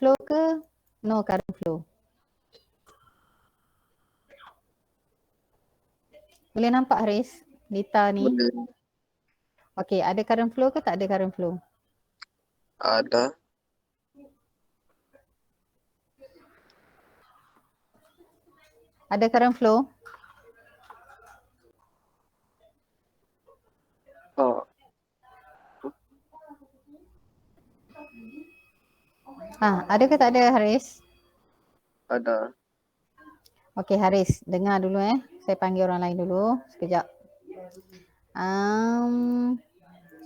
flow ke no current flow? Boleh nampak Haris? Lita ni. Boleh. Okey, ada current flow ke tak ada current flow? Ada. Ada current flow? Oh, Ada ke tak ada Haris? ada. Okey Haris, dengar dulu Saya panggil orang lain dulu. Sekejap.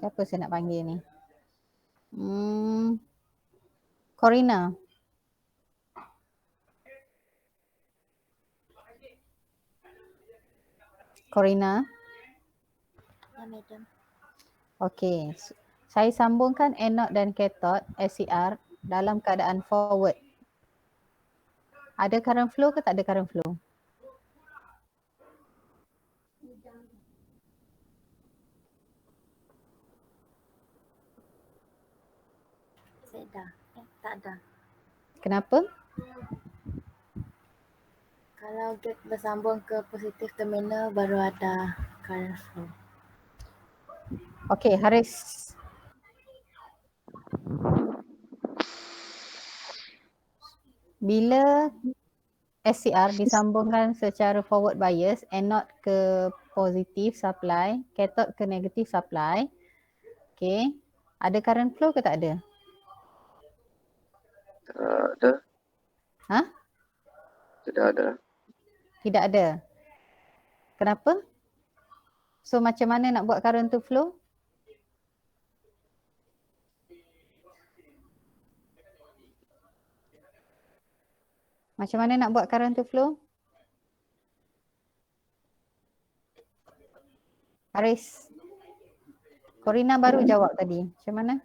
Siapa saya nak panggil ni? Corina. Corina. Ya, madam. Okey. Saya sambungkan anode dan cathode SCR dalam keadaan forward. Ada current flow ke tak ada current flow? Saya dah. Tak ada. Kenapa? Kalau gate bersambung ke positif terminal baru ada current flow. Okey Haris. Bila SCR disambungkan secara forward bias, anode ke positif supply, cathode ke negatif supply. Okey. Ada current flow ke tak ada? Tak ada. Ha? Tidak ada. Tidak ada. Kenapa? So macam mana nak buat current tu flow? Macam mana nak buat current tu flow? Haris. Corina baru jawab tadi. Macam mana?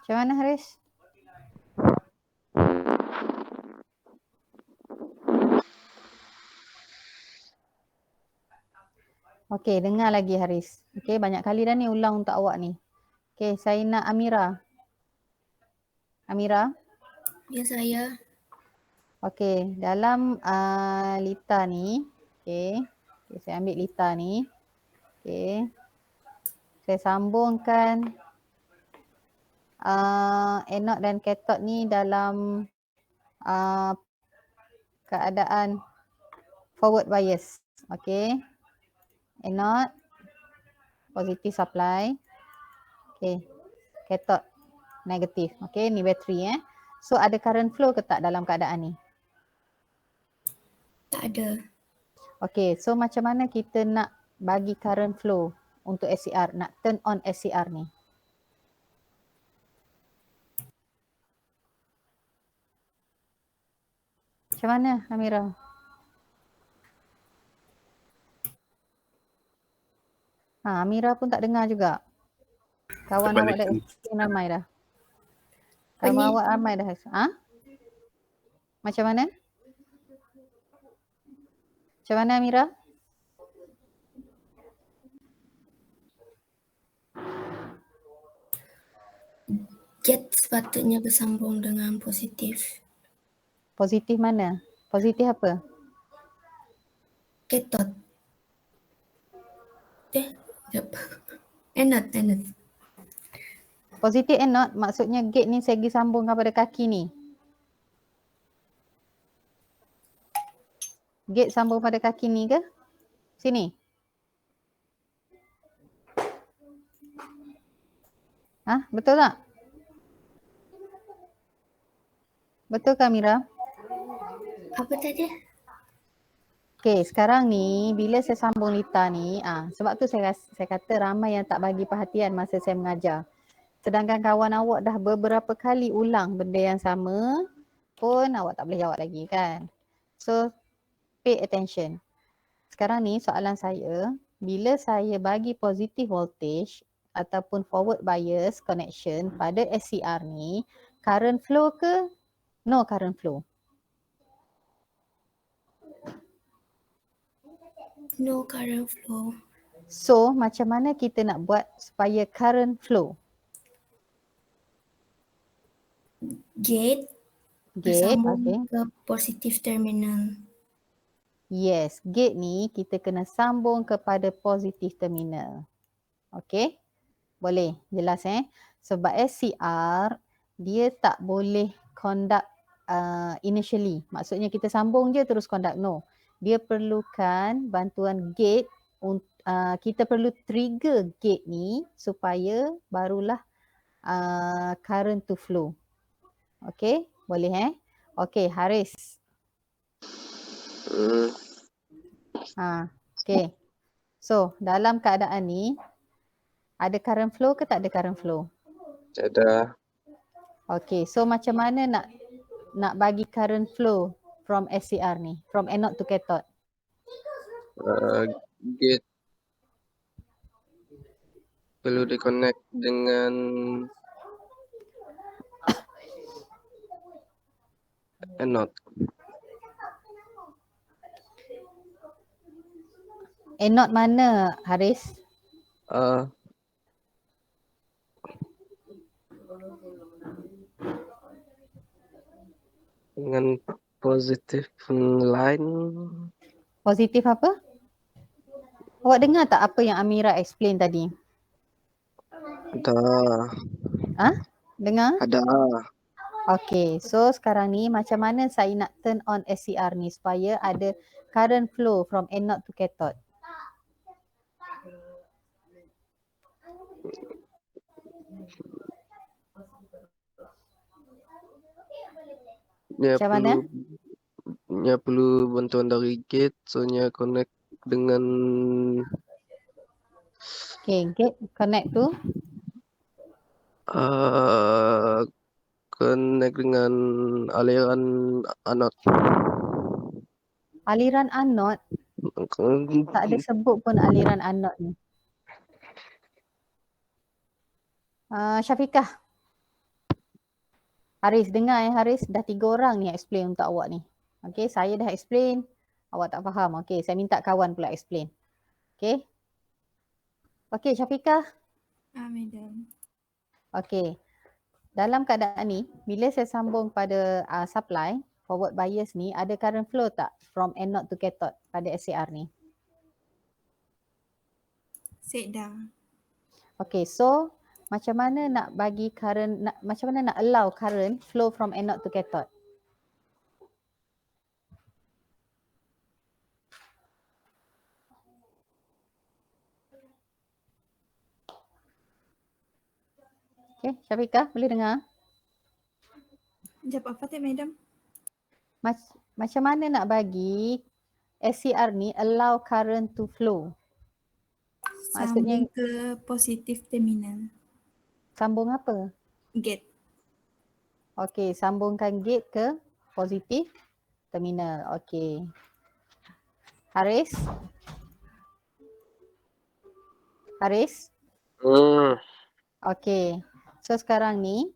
Macam mana Haris? Okey, dengar lagi Haris. Okey, banyak kali dah ni ulang untuk awak ni. Okey, saya nak Amira. Amira? Ya, saya. Okey, dalam Lita ni, okey, saya ambil Lita ni. Okey. Saya sambungkan anode dan cathode ni dalam keadaan forward bias. Okey. Anode positif supply. Okey. Cathode negatif. Okey, ni bateri So ada current flow ke tak dalam keadaan ni? Tak ada. Okey, so macam mana kita nak bagi current flow untuk SCR, nak turn on SCR ni? Macam mana Amira? Amira pun tak dengar juga. Kawan awak dah explain ramai dah. Kawan awak ramai dah. Macam mana? Macam mana Amira? Gate sepatutnya bersambung dengan positif. Positif mana? Positif apa? Cathode. Anode. Positif anode maksudnya gate ni segi sambung kepada kaki ni. Gate sambung pada kaki ni ke? Sini. Betul tak? Betul ke Amira? Apa tadi? Okey, sekarang ni bila saya sambung Lita ni, sebab tu saya kata ramai yang tak bagi perhatian masa saya mengajar. Sedangkan kawan awak dah beberapa kali ulang benda yang sama pun awak tak boleh jawab lagi kan. So, pay attention. Sekarang ni soalan saya, bila saya bagi positive voltage ataupun forward bias connection pada SCR ni, current flow ke no current flow? No current flow. So, macam mana kita nak buat supaya current flow? Gate Gate, bersambung okay. ke positif terminal. Yes, gate ni kita kena sambung kepada positif terminal. Okay, boleh, jelas Sebab SCR dia tak boleh conduct initially. Maksudnya kita sambung je terus conduct, no. Dia perlukan bantuan gate, kita perlu trigger gate ni supaya barulah current to flow. Okay, boleh Okay, Haris. Okay. So, dalam keadaan ni, ada current flow ke tak ada current flow? Ada. Okay, so macam mana nak bagi current flow from SCR ni, from anode to cathode? Gate perlu di-connect dengan anode. Anode mana, Haris? Dengan positif line. Positif apa? Awak dengar tak apa yang Amira explain tadi? Ada. Dengar? Ada. Okay, so sekarang ni macam mana saya nak turn on SCR ni supaya ada current flow from anode to cathode? Macam mana? Nya perlu bantuan dari gate, so nya connect dengan Okay, gate connect to connect dengan aliran anode. aliran anode. Tak ada sebut pun aliran anode ni. Syafiqah. Haris, dengar Haris, dah 3 orang ni explain untuk awak ni. Okay, saya dah explain, awak tak faham. Okay, saya minta kawan pula explain. Okay. Okay, Syafiqah. Madam. Okay. Dalam keadaan ni, bila saya sambung pada supply, forward bias ni, ada current flow tak from anode to cathode pada SCR ni? Sedang. Okay, so macam mana nak bagi current, macam mana nak allow current flow from anode to cathode? Okay, Syafiqah boleh dengar? Jawab apa tu, Madam? Macam mana nak bagi SCR ni allow current to flow? Maksudnya Sambung ke positif terminal. sambung apa? Gate. Okey, sambungkan gate ke positif terminal. Okey. Haris? Haris? Okey. So sekarang ni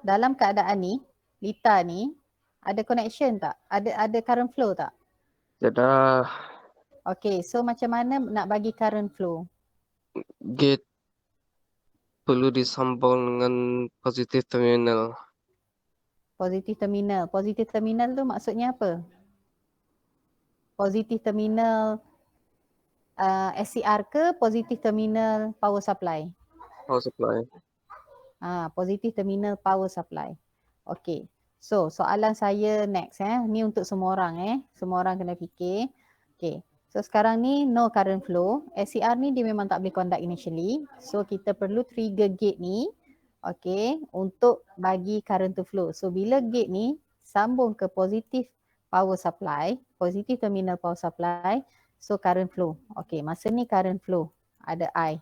dalam keadaan ni, Lita ni ada connection tak? Ada current flow tak? Ada. Okey, so macam mana nak bagi current flow? Gate perlu disambung dengan positif terminal. Positif terminal. Positif terminal tu maksudnya apa? Positif terminal SCR ke positif terminal power supply? Power supply. Positif terminal power supply. Okey. So soalan saya next ni untuk semua orang Semua orang kena fikir. Okey. So sekarang ni no current flow. SCR ni dia memang tak boleh conduct initially. So kita perlu trigger gate ni untuk bagi current to flow. So bila gate ni sambung ke positif power supply, positif terminal power supply, so current flow. Okey, masa ni current flow ada I.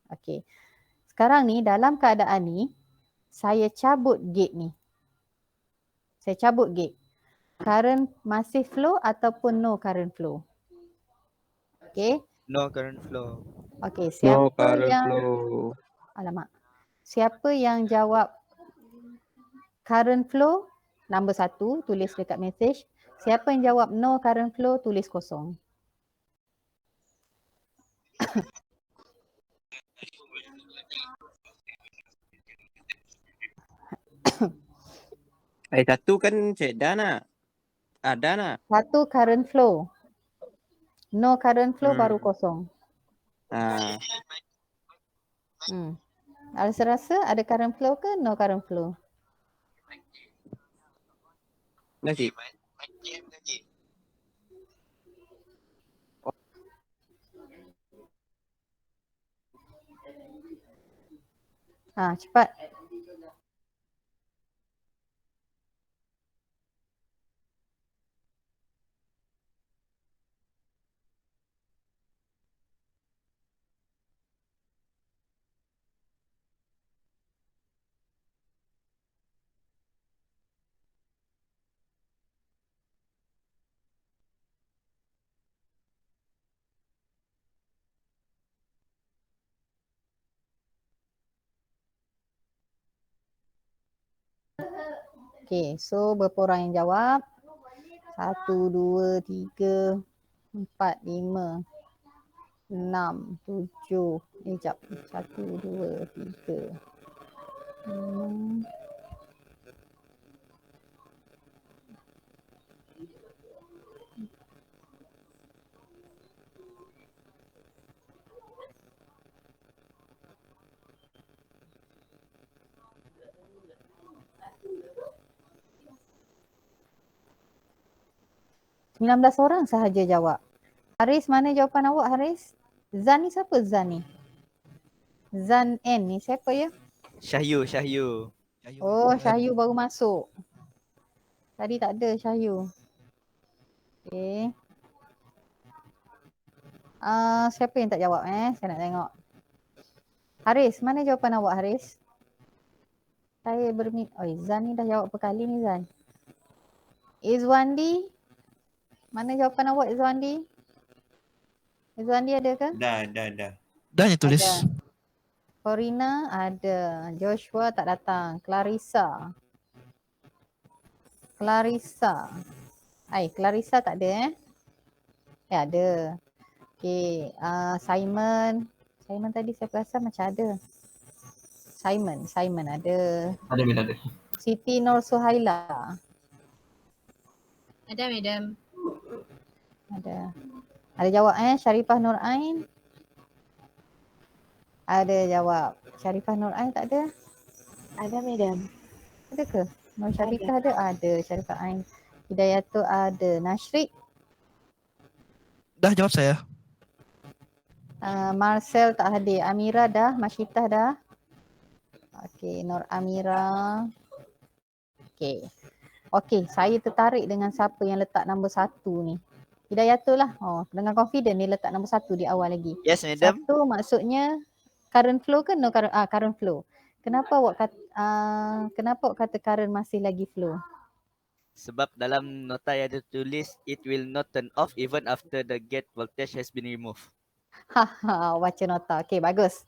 Okey. Sekarang ni dalam keadaan ni saya cabut gate ni. Saya cabut gate. Current masih flow ataupun no current flow? Okey. No current flow. Okey, No current flow. Alamak. Siapa yang jawab current flow? Nombor 1 tulis dekat message. Siapa yang jawab no current flow tulis kosong. Satu kan Cik dah nak. Ada nak. Satu current flow. No current flow baru kosong. Ah, Rasa ada current flow ke no current flow? dah Cik. Cepat. Okay, so berapa orang yang jawab? 1, 2, 3, 4, 5, 6, 7. Sekejap. 1, 2, 3. 19 orang sahaja jawab. Haris, mana jawapan awak Haris? Zan ni siapa Zan ni? Zan N ni siapa ya? Syahyu. Oh, Syahyu baru masuk. Tadi tak ada Syahyu. Okay. Siapa yang tak jawab Saya nak tengok. Haris, mana jawapan awak Haris? Saya Zan ni dah jawab berkali ni Zan. Izwandi, mana jawapan awak Izwandi? Izwandi ada ke? Dah. Dah ni tulis. Ada. Corina ada. Joshua tak datang. Clarissa tak ada ada. Okay. Simon tadi saya rasa macam ada. Simon ada. Ada. Siti Nur Suhaila. Ada, madam. Ada jawab Sharifah Nur Ain. Ada jawab. Sharifah Nur Ain tak ada? Ada, madam. Ada ke? Nur Sharifah ada? Ada. Sharifah Ain. Hidayatul ada. Nashrik. Dah jawab saya. Marcel tak hadir. Amira dah. Masyitah dah. Okey, Nur Amira. Okey, saya tertarik dengan siapa yang letak nombor 1 ni. Hidayatul lah. Dengan confident ni letak nombor 1 di awal lagi. Yes, madam. 1 maksudnya current flow ke no current? Current flow. Kenapa awak kata current masih lagi flow? Sebab dalam nota yang ada tulis, it will not turn off even after the gate voltage has been removed. Baca nota. Okey, bagus.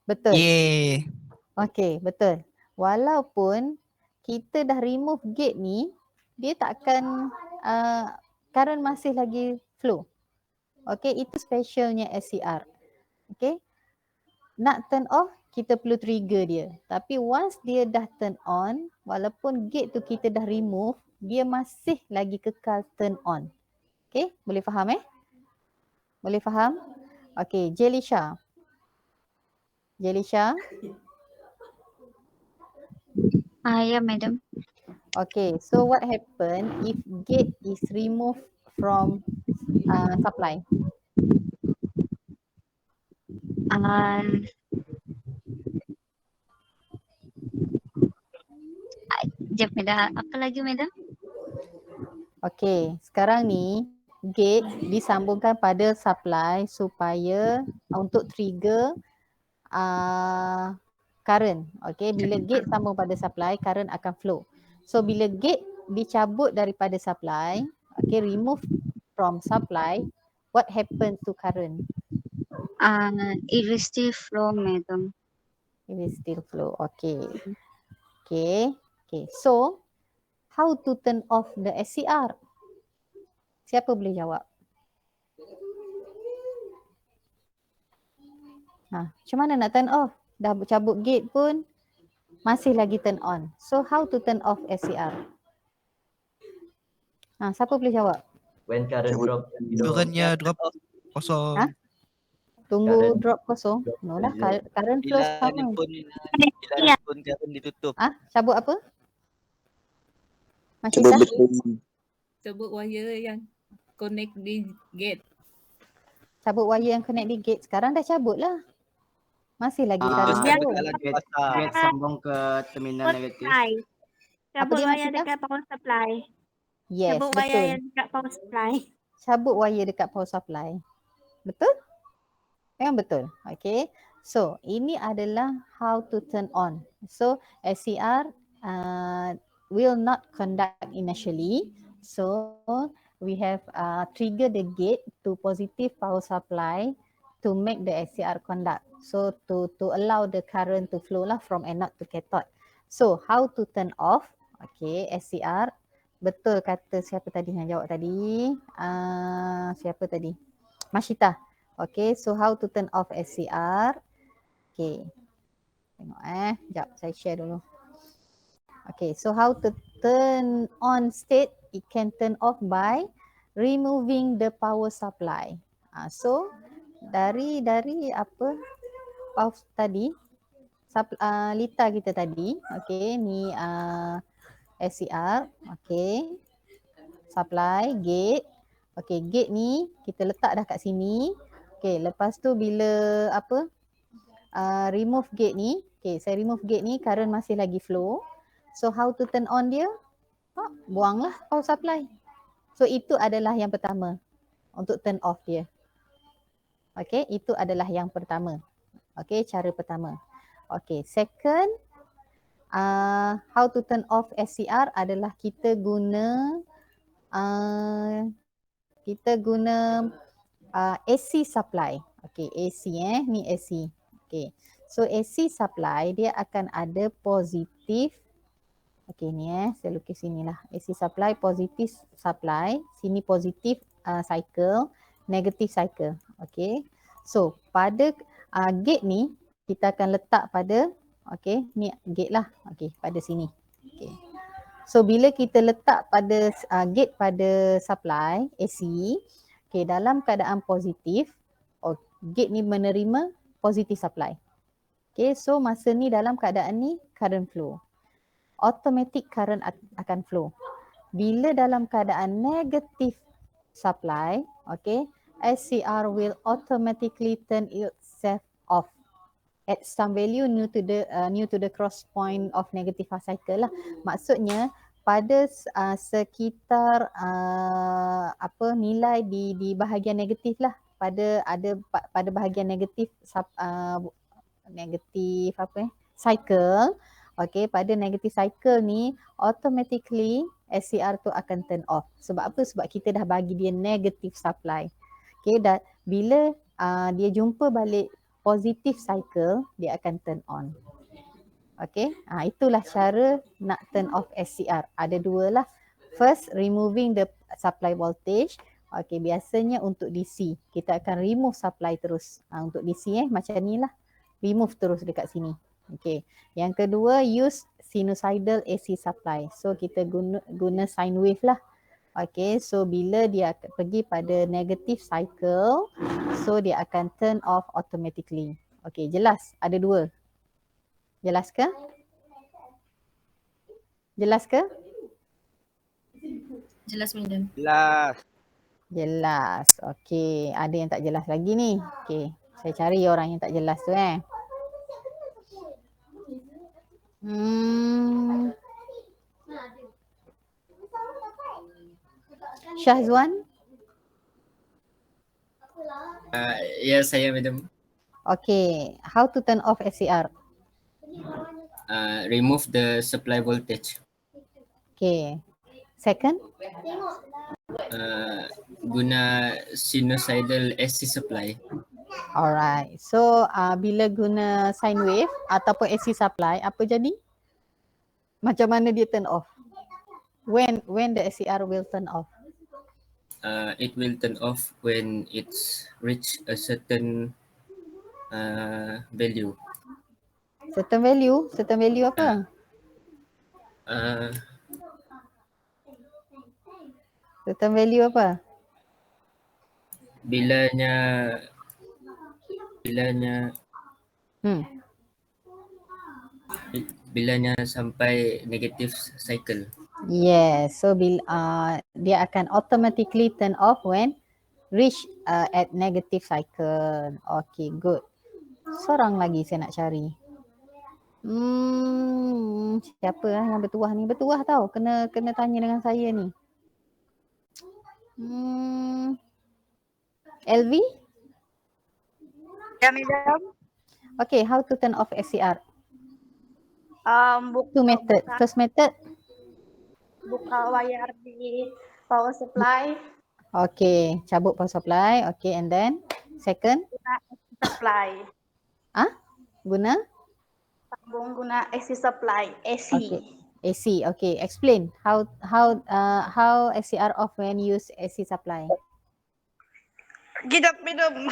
Betul. Yeay. Okey, betul. Walaupun kita dah remove gate ni, dia tak akan current masih lagi flow. Okey, itu specialnya SCR. Okey. Nak turn off, kita perlu trigger dia. Tapi once dia dah turn on, walaupun gate tu kita dah remove, dia masih lagi kekal turn on. Okey, boleh faham Boleh faham? Okey, Jelisha. Ya, madam. Okay, so what happen if gate is removed from supply? Sekejap, madam. Apa lagi, madam? Okay, sekarang ni gate disambungkan pada supply supaya untuk trigger current. Okay, bila gate sambung pada supply, current akan flow. So bila gate dicabut daripada supply, okay, remove from supply, what happens to current? It will still flow, madam. It will still flow. Okay. So how to turn off the SCR? Siapa boleh jawab? Macam mana nak turn off? Dah cabut gate pun masih lagi turn on. So how to turn off SCR? Siapa boleh jawab? When current Cabut. drop Currentnya drop kosong. Tunggu Current drop kosong? No lah, current flow Bila sama. ni pun current ditutup. Cabut apa? Masita? Cabut wire yang connect di gate. Cabut wire yang connect di gate. Sekarang dah cabut lah. Masih lagi current Dia flow. Gate sambung ke terminal negatif. Apa dia wire Masita? dekat power supply. Yes, Cabut betul. wire yang dekat power supply. Cabut wire dekat power supply. Betul? Memang betul. Okay. So, ini adalah how to turn on. So, SCR will not conduct initially. So, we have trigger the gate to positive power supply to make the SCR conduct. So, to allow the current to flow lah from anode to cathode. So, how to turn off? Okay, SCR. Betul kata siapa tadi yang jawab tadi? Siapa tadi? Mashita. Okay, so how to turn off SCR? Okay. Tengok sekejap saya share dulu. Okay, so how to turn on state? It can turn off by removing the power supply. So dari apa power tadi, lita kita tadi, okay, ni SCR, okay, supply, gate. Okay, gate ni kita letak dah kat sini. Okay, lepas tu bila remove gate ni, okay, saya remove gate ni, current masih lagi flow. So how to turn on dia? Buanglah power supply. So itu adalah yang pertama untuk turn off dia. Okay, itu adalah yang pertama. Okay, cara pertama. Okay, second, how to turn off SCR adalah kita guna AC supply. Okay, AC ni AC. Okay, so AC supply dia akan ada positif. Okay ni saya lukis sini lah. AC supply, positif supply. Sini positif cycle, negatif cycle. Okay, so pada gate ni kita akan letak pada, okay, ni gate lah. Okay, pada sini. Okay. So bila kita letak pada gate pada supply AC, okay, dalam keadaan positif, gate ni menerima positif supply. Okay, so masa ni dalam keadaan ni current flow. Automatic current akan flow. Bila dalam keadaan negative supply, okay, SCR will automatically turn itself off at some value new to the cross point of negative half cycle lah. Maksudnya pada sekitar nilai di bahagian negatif lah, pada bahagian negatif cycle. Okay, pada negative cycle ni automatically SCR tu akan turn off. Sebab apa? Sebab kita dah bagi dia negative supply. Okay, dan bila dia jumpa balik positive cycle, dia akan turn on. Okay, itulah cara nak turn off SCR. Ada dua lah. First, removing the supply voltage. Okay, biasanya untuk DC, kita akan remove supply terus. Untuk DC macam ni lah. Remove terus dekat sini. Okay, yang kedua, use sinusoidal AC supply. So, kita guna sine wave lah. Okay, so bila dia pergi pada negative cycle, so dia akan turn off automatically. Okay, jelas? Ada dua. Jelas ke? Jelas ke? Jelas, Madam. Jelas. Jelas. Okay, ada yang tak jelas lagi ni. Okay, saya cari orang yang tak jelas tu Syahzuan? Ya, saya Madam. Okay, how to turn off SCR? Remove the supply voltage. Okay. Second? Guna sinusoidal AC supply. Alright. So bila guna sine wave ataupun AC supply, apa jadi? Macam mana dia turn off? When the SCR will turn off? It will turn off when it's reach a certain value. Certain value apa? Certain value apa? Bilanya bilanya sampai negative cycle. Yes, so dia akan automatically turn off when reach at negative cycle. Okay, good. Seorang lagi saya nak cari. Siapa yang bertuah ni? Bertuah tau. Kena tanya dengan saya ni. LV? Ya, madam. Okay, how to turn off SCR? Buka, Two method. First method. buka wire di power supply, Okay, cabut power supply. Okay, and then second? supply. Guna? Sambung guna AC supply, AC. Okay. AC. Okay, explain how SCR off when use AC supply. Gidap minum.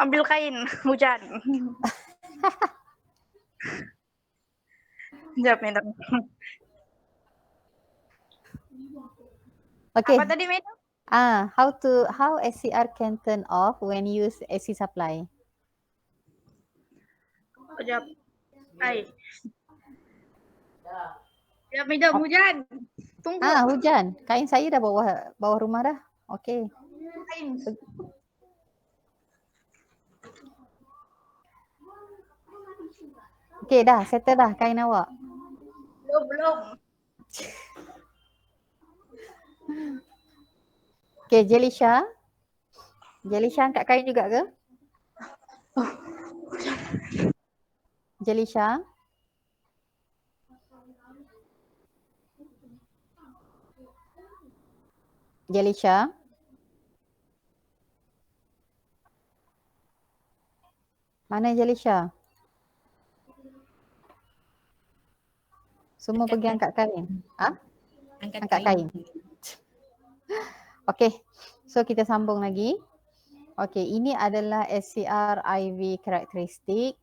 Ambil kain, hujan. Gidap minum. Okay. Apa tadi, madam? How SCR can turn off when use AC supply? Gidap. Ay. Gidap minum, hujan. Tunggu. Hujan. Kain saya dah bawah rumah dah. Okay. Kain. Okay dah, settle dah kain awak. Belum. Okay, Jelisha. Jelisha angkat kain juga ke? Jelisha. Jelisha. Mana Jelisha? Semua pergi angkat kain. Angkat kain. Okay, so kita sambung lagi. Okay, ini adalah SCR IV karakteristik.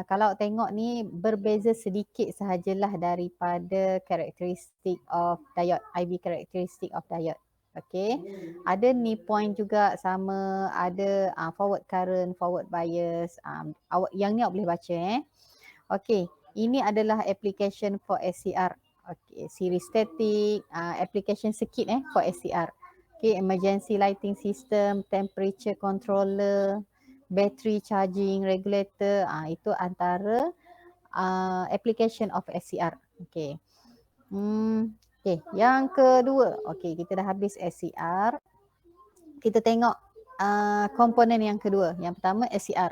Kalau tengok ni berbeza sedikit sahajalah daripada karakteristik of diode, IV karakteristik of diode. Okay, ada ni point juga sama, ada forward current, forward bias. Yang ni awak boleh baca Okay, ini adalah application for SCR. Okay, series static, application sikit for SCR. Okay, emergency lighting system, temperature controller, battery charging regulator, itu antara application of SCR. Okay. Okay, yang kedua. Okay, kita dah habis SCR. Kita tengok komponen yang kedua. Yang pertama SCR.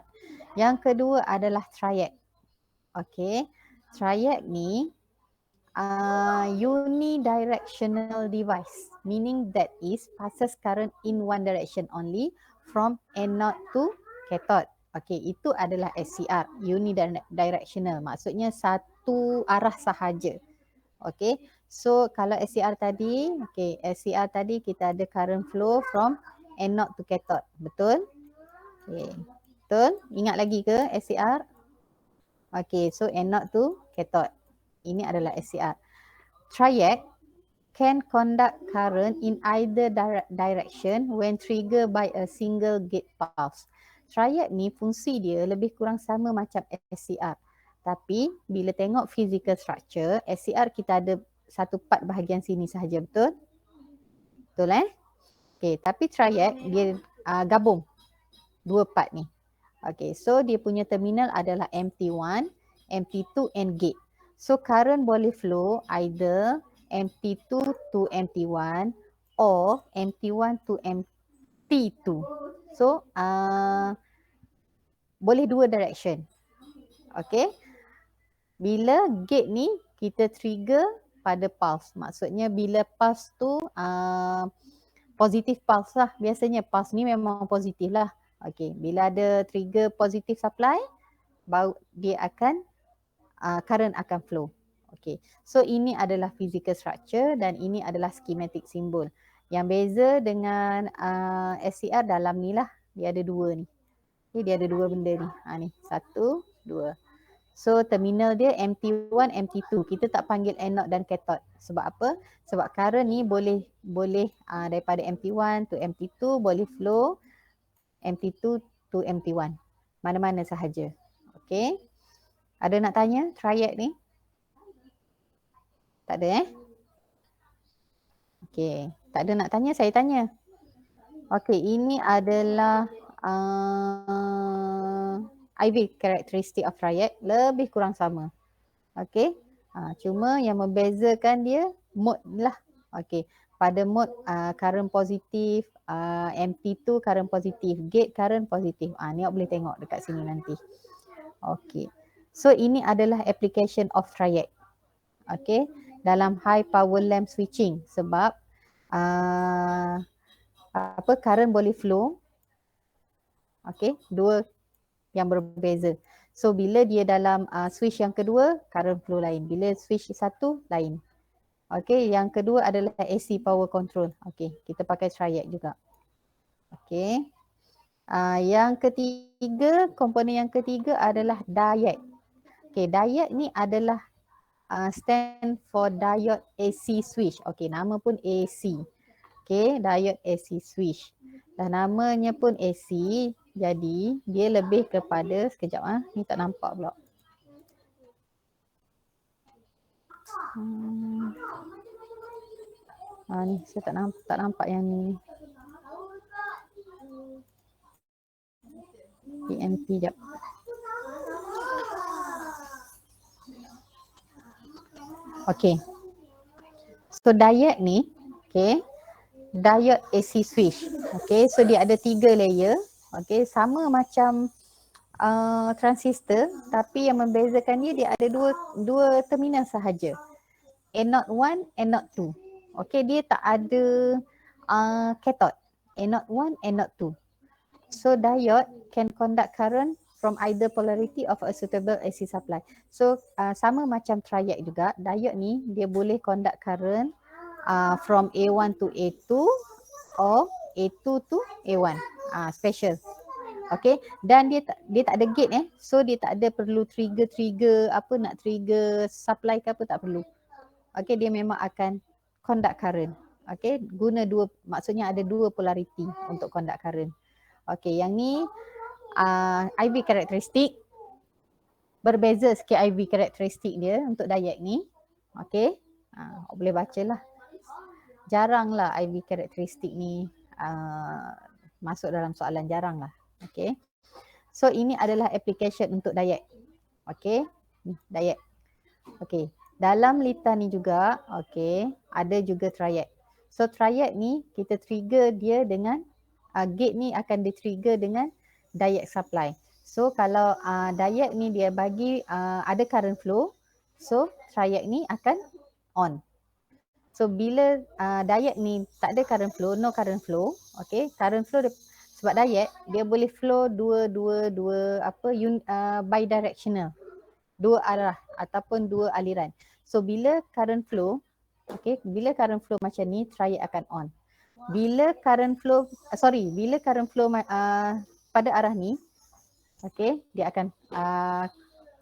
Yang kedua adalah triac. Okay, triac ni unidirectional device, meaning that is passes current in one direction only from anode to cathode. Okay, itu adalah SCR, unidirectional, maksudnya satu arah sahaja. Okay, so kalau SCR tadi, SCR tadi kita ada current flow from anode to cathode, betul? Okay, betul? Ingat lagi ke SCR? Okay, so anode to cathode. Ini adalah SCR. Triac can conduct current in either direction when triggered by a single gate pulse. Triac ni fungsi dia lebih kurang sama macam SCR. Tapi bila tengok physical structure, SCR kita ada satu part bahagian sini sahaja, betul? Betul Okay, tapi triac dia gabung dua part ni. Okay, so dia punya terminal adalah MT1, MT2 and gate. So current boleh flow either MT2 to MT1 or MT1 to MT2. So boleh dua direction. Okay. Bila gate ni kita trigger pada pulse. Maksudnya bila pulse tu positif pulse lah. Biasanya pulse ni memang positif lah. Okay. Bila ada trigger positive supply, baru dia akan current akan flow. Okay, so ini adalah physical structure dan ini adalah schematic symbol. Yang beza dengan SCR dalam ni lah, dia ada dua ni. Okay, dia ada dua benda ni. Ni, 1, 2. So terminal dia MT1, MT2. Kita tak panggil anode dan cathode. Sebab apa? Sebab current ni boleh daripada MT1 to MT2 boleh flow MT2 to MT1. Mana-mana sahaja. Okay. Ada nak tanya triad ni? Tak ada Okay. Tak ada nak tanya, saya tanya. Okay, ini adalah IV characteristic of triad. Lebih kurang sama. Okay. Cuma yang membezakan dia mode lah. Okay. Pada mode current positif, MT2 current positif, gate current positif. Ni awak boleh tengok dekat sini nanti. Okay. So ini adalah application of triad. Okay. Dalam high power lamp switching sebab current boleh flow. Okay. Dua yang berbeza. So bila dia dalam switch yang kedua, current flow lain. Bila switch satu, lain. Okay, yang kedua adalah AC power control. Okay, kita pakai triad juga. Okay. Yang ketiga, komponen yang ketiga adalah diode. Okay, diode ni adalah stand for diode AC switch. Okay, nama pun AC. Okay, diode AC switch. Dah namanya pun AC, jadi dia lebih kepada, sekejap ni tak nampak pula. Ni saya tak nampak yang ni. PMP jap. Okay. So diode ni, okay. Diode AC switch. Okay, so dia ada 3 layer. Okay, sama macam transistor, tapi yang membezakan dia ada dua terminal sahaja. Anode 1, anode 2. Okay, dia tak ada cathode. Anode 1, anode 2. So diode can conduct current from either polarity of a suitable AC supply. So sama macam triad juga, diode ni dia boleh conduct current from A1 to A2 or A2 to A1. Special. Okay, dan dia tak ada gate so dia tak ada perlu trigger nak trigger supply ke apa, tak perlu. Okay, dia memang akan conduct current. Okay, maksudnya ada dua polarity untuk conduct current. Okay, yang ni IV characteristic. Berbeza sikit IV characteristic dia untuk diode ni. Okay, boleh baca lah. Jaranglah IV characteristic ni masuk dalam soalan, jarang lah. Okay. So ini adalah application untuk diode. Okay. Diode. Okay. Dalam lita ni juga, okay, ada juga triad. So triad ni kita trigger dia dengan gate ni akan di-trigger dengan diode supply. So kalau diode ni dia bagi ada current flow, so triad ni akan on. So bila diode ni tak ada current flow, no current flow, okay, current flow sebab diode dia boleh flow bidirectional, dua arah ataupun dua aliran. So bila current flow, okay, bila current flow macam ni, triad akan on. Bila current flow pada arah ni, okay, dia akan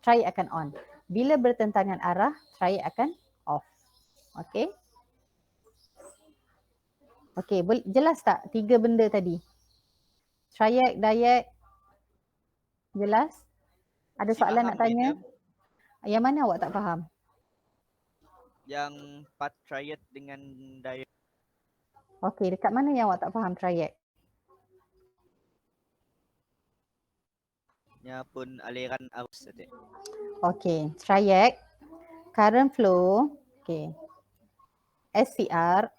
triad akan on. Bila bertentangan arah, triad akan off. Okay. Okay, jelas tak 3 benda tadi? Triad, diode, jelas? Ada soalan nak tanya? Yang mana awak tak faham? Yang part triad dengan diode. Okay, dekat mana yang awak tak faham triad? Nya pun aliran arus tadi. Okay, triad, current flow, okay, SCR.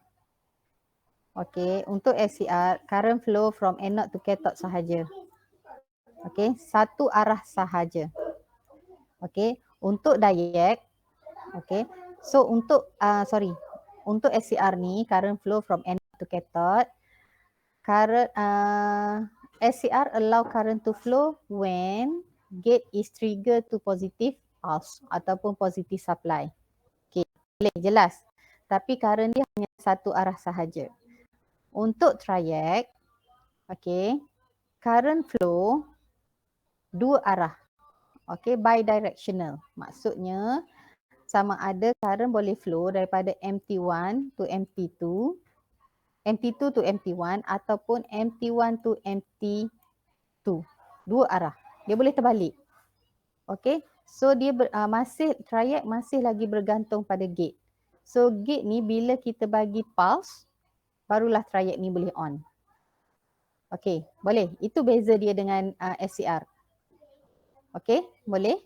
Okay, untuk SCR, current flow from anode to cathode sahaja. Okay, satu arah sahaja. Okay, untuk diode, okay, so untuk untuk SCR ni, current flow from anode to cathode, current SCR allow current to flow when gate is triggered to positive pulse ataupun positive supply. Okay, boleh jelas. Tapi current dia hanya satu arah sahaja. Untuk triad, okay, current flow dua arah. Okay, bidirectional. Maksudnya sama ada current boleh flow daripada MT1 to MT2, MT2 to MT1 ataupun MT1 to MT2. Dua arah. Dia boleh terbalik. Okay, so dia triac masih lagi bergantung pada gate. So gate ni bila kita bagi pulse, barulah triac ni boleh on. Okay, boleh. Itu beza dia dengan SCR. Okay, boleh?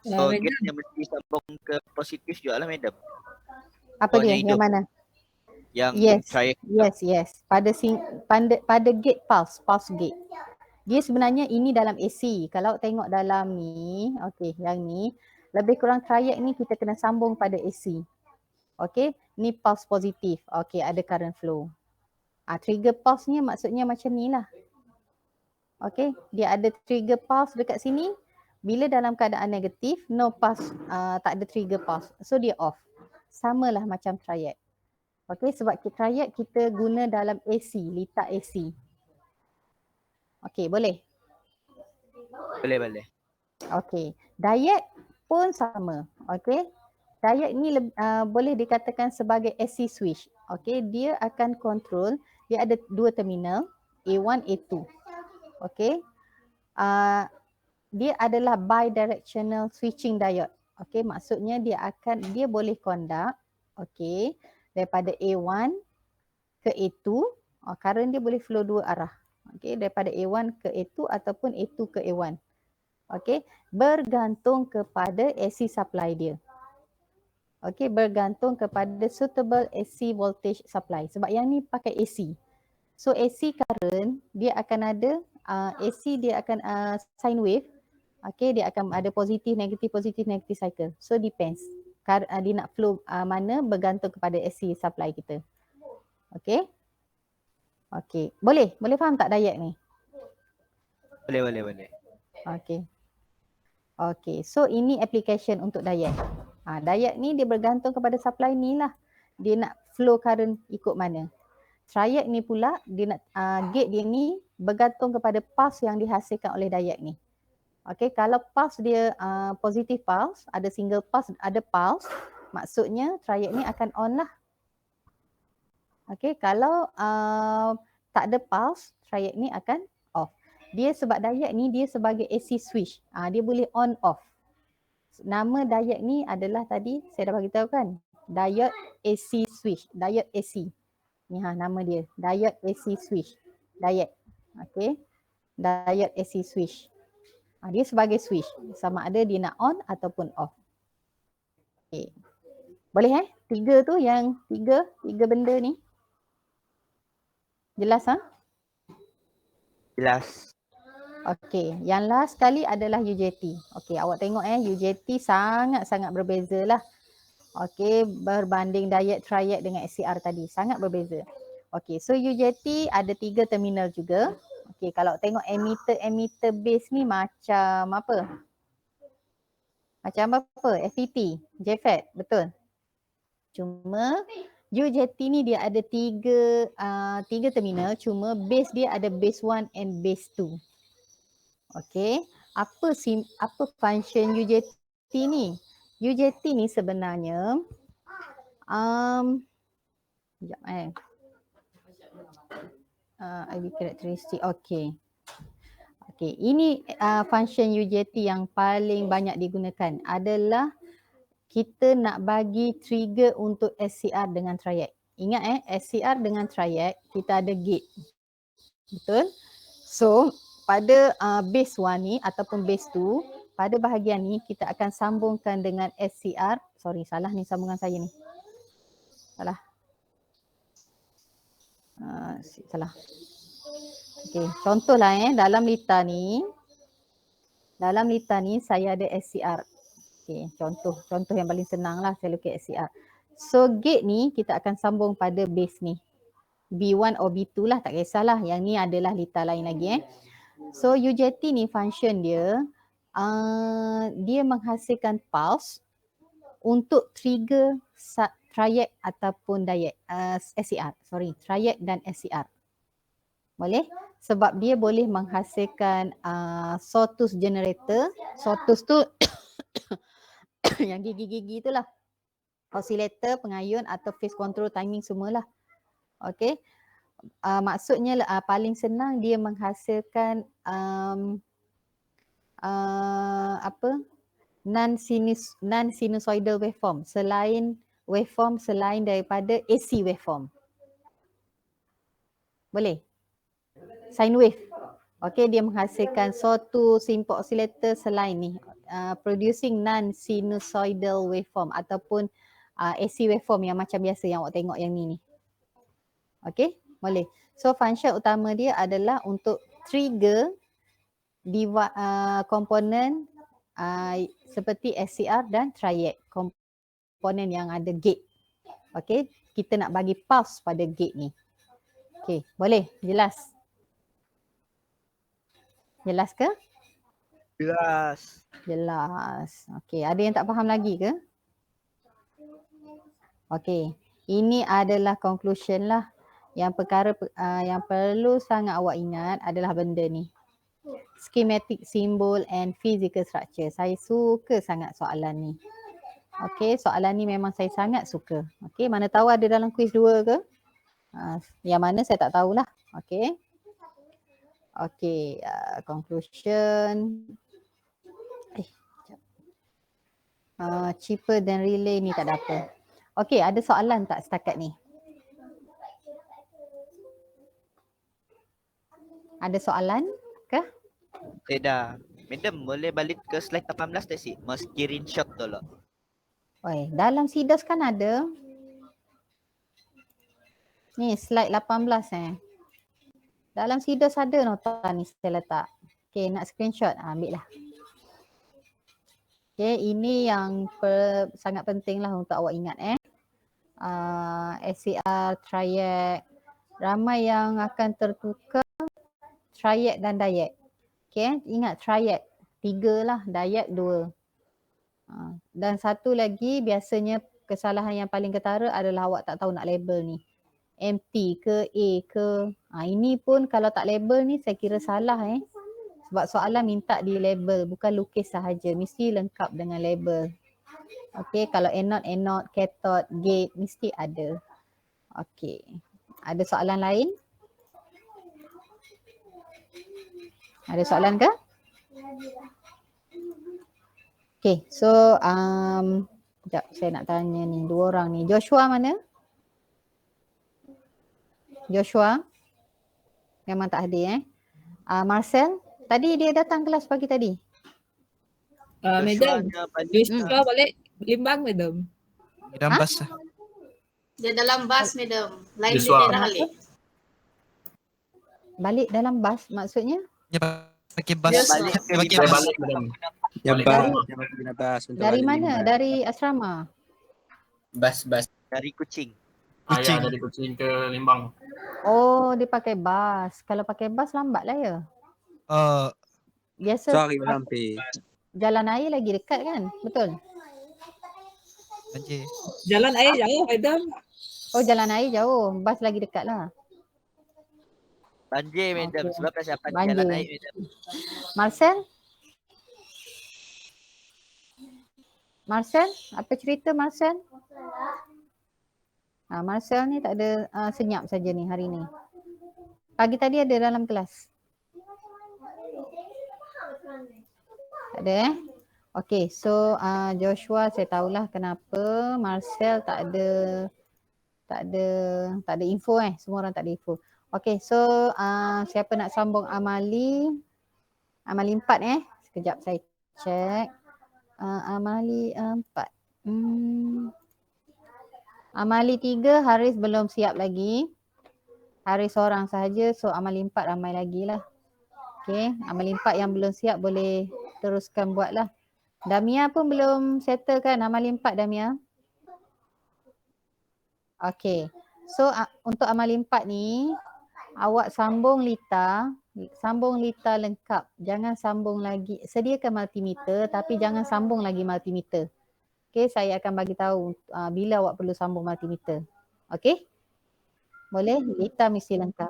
So Madam. gate yang mesti sambung ke positif juga lah madam. Apa Oh, dia? yang Yang hidup. mana? Yang Yes, triac. yes. Pada gate pulse gate. Dia sebenarnya ini dalam AC. Kalau tengok dalam ni, okey, yang ni lebih kurang triac ni kita kena sambung pada AC. Okey, ni pulse positif. Okey, ada current flow. Trigger pulse ni maksudnya macam ni lah. Okey, dia ada trigger pulse dekat sini. Bila dalam keadaan negatif, no pulse, tak ada trigger pulse. So dia off. Samalah macam triac. Okey, sebab triac kita guna dalam AC, litar AC. Okey, boleh? Boleh. Okey, diode pun sama. Okey. Diode ni boleh dikatakan sebagai AC switch. Okey, dia akan control, dia ada dua terminal, A1, A2. Okey. Dia adalah bidirectional switching diode. Okey, maksudnya dia boleh conduct, okey, daripada A1 ke A2, current dia boleh flow dua arah. Okey, daripada A1 ke A2 ataupun A2 ke A1. Okey, bergantung kepada AC supply dia. Okey, bergantung kepada suitable AC voltage supply. Sebab yang ni pakai AC. So AC current dia akan ada AC dia akan sine wave. Okey, dia akan ada positif negatif cycle. So depends. Dia nak flow mana bergantung kepada AC supply kita. Okey. Okey, boleh faham tak diode ni? Boleh. Okey. Okey, so ini application untuk diode. Diode ni dia bergantung kepada supply ni lah. Dia nak flow current ikut mana. Triac ni pula dia nak gate dia ni bergantung kepada pulse yang dihasilkan oleh diode ni. Okey, kalau pulse dia positive pulse, ada single pulse, ada pulse, maksudnya triac ni akan on lah. Okey, kalau tak ada pulse, triac ni akan off. Dia sebab diode ni dia sebagai AC switch. Dia boleh on off. Nama diode ni adalah tadi saya dah bagi tahu kan. Diode AC switch, diode AC. Ni nama dia, diode AC switch. Diode. Okey. Diode AC switch. Dia sebagai switch, sama ada dia nak on ataupun off. Okey. Boleh tiga tu yang tiga benda ni. Jelas Jelas. Okey, yang last sekali adalah UJT. Okey, awak tengok UJT sangat-sangat berbeza lah. Okey, berbanding diode triac dengan SCR tadi, sangat berbeza. Okey, so UJT ada 3 terminal juga. Okey, kalau tengok emitter base ni macam apa? Macam apa? FET, JFET, betul? Cuma UJT ni dia ada 3 terminal, cuma base dia ada base 1 and base 2. Okey, apa function UJT ni? UJT ni sebenarnya sekejap IV characteristic. Okey. Ini function UJT yang paling banyak digunakan adalah kita nak bagi trigger untuk SCR dengan triac. Ingat SCR dengan triac kita ada gate. Betul? So pada base 1 ni ataupun base 2, pada bahagian ni kita akan sambungkan dengan SCR. Sorry, salah ni sambungan saya ni. Salah. Salah. Okey, contohlah dalam litar ni saya ada SCR. Okey, contoh yang paling senang lah saya lukis SCR. So gate ni kita akan sambung pada base ni. B1 or B2 lah, tak kisahlah. Yang ni adalah litar lain lagi So UJT ni function dia dia menghasilkan pulse untuk trigger triac ataupun diode SCR. Sorry, triac dan SCR. Boleh? Sebab dia boleh menghasilkan sawtooth generator. Sawtooth tu yang gigi-gigi itulah. Oscillator, pengayun atau phase control, timing semualah. Okey. Maksudnya paling senang dia menghasilkan non-sinusoidal waveform selain daripada AC waveform. Boleh? Sine wave. Okey, dia menghasilkan sawtooth input oscillator selain ni, producing non-sinusoidal waveform ataupun AC waveform yang macam biasa yang awak tengok yang ni. Okey, boleh. So function utama dia adalah untuk trigger komponen seperti SCR dan triad, komponen yang ada gate. Okey, kita nak bagi pulse pada gate ni. Okey, boleh? Jelas? Jelas ke? Jelas. Jelas. Okey, ada yang tak faham lagi ke? Okey, ini adalah conclusion lah. Yang perkara yang perlu sangat awak ingat adalah benda ni. Schematic, symbol and physical structure. Saya suka sangat soalan ni. Okey, soalan ni memang saya sangat suka. Okey, mana tahu ada dalam kuis 2 ke? Yang mana saya tak tahulah. Okey. Okey, conclusion. Cheaper than relay ni tak ada apa. Okey, ada soalan tak setakat ni? Ada soalan ke? Dah. Madam, boleh balik ke slide 18 tak sih? Mau screenshot dulu. Oi, dalam SIDAS kan ada. Ni slide 18 Dalam SIDAS ada nota ni saya letak. Okey, nak screenshot, ambil lah. Okey, ini yang sangat penting lah untuk awak ingat SCR, triad. Ramai yang akan tertukar triad dan diad. Okey, ingat triad 3 lah, diad 2. Dan satu lagi biasanya kesalahan yang paling ketara adalah awak tak tahu nak label ni. Empty ke A ke. Ini pun kalau tak label ni saya kira salah Sebab soalan minta di label, bukan lukis sahaja. Mesti lengkap dengan label. Okey, kalau anode, cathode, gate mesti ada. Okey. Ada soalan lain? Ada soalan ke? Okay, so sekejap saya nak tanya ni, 2 orang ni. Joshua mana? Joshua? Memang tak hadir Marcel? Tadi dia datang kelas pagi tadi. Madam, Joshua balik Limbang, Madam. Dalam bas lah. Dia dalam bas, madam. Lain dia dah balik. Balik dalam bas maksudnya? Dia pakai bas. Dia Dia pakai bas. Dari mana? Dari asrama? Bas. Dari Kuching. Kuching. Dari Kuching ke Limbang. Oh, dia pakai bas. Kalau pakai bas lambat lah ya? Biasa jalan air lagi dekat kan? Betul? Banjir. Jalan air jauh, Madam. Oh, jalan air jauh. Bas lagi dekat lah. Banjir, Madam. Okey. Sebab persiapan Banjir. jalan air, Madam. Marcel, apa cerita Marcel? Marcel ni tak ada, senyap saja ni hari ni. Pagi tadi ada dalam kelas. Tak ada Okay, so Joshua saya tahulah kenapa Marcel tak ada info semua orang tak ada info. Okay, so siapa nak sambung Amali 4 sekejap saya check. Amali 4. Amali 3 Haris belum siap lagi. Haris seorang sahaja, so Amali 4 ramai lagi lah. Okay, Amali 4 yang belum siap boleh teruskan buat lah. Damia pun belum settle kan Amali 4 Damia? Okay, so untuk Amali 4 ni awak sambung Lita lengkap. Jangan sambung lagi, sediakan multimeter tapi jangan sambung lagi multimeter. Okay, saya akan bagi tahu bila awak perlu sambung multimeter. Okay? Boleh? Lita mesti lengkap.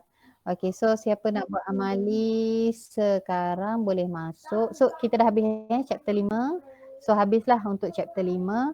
Okay, so siapa nak buat amali sekarang boleh masuk. So kita dah habis chapter 5. So habislah untuk chapter 5.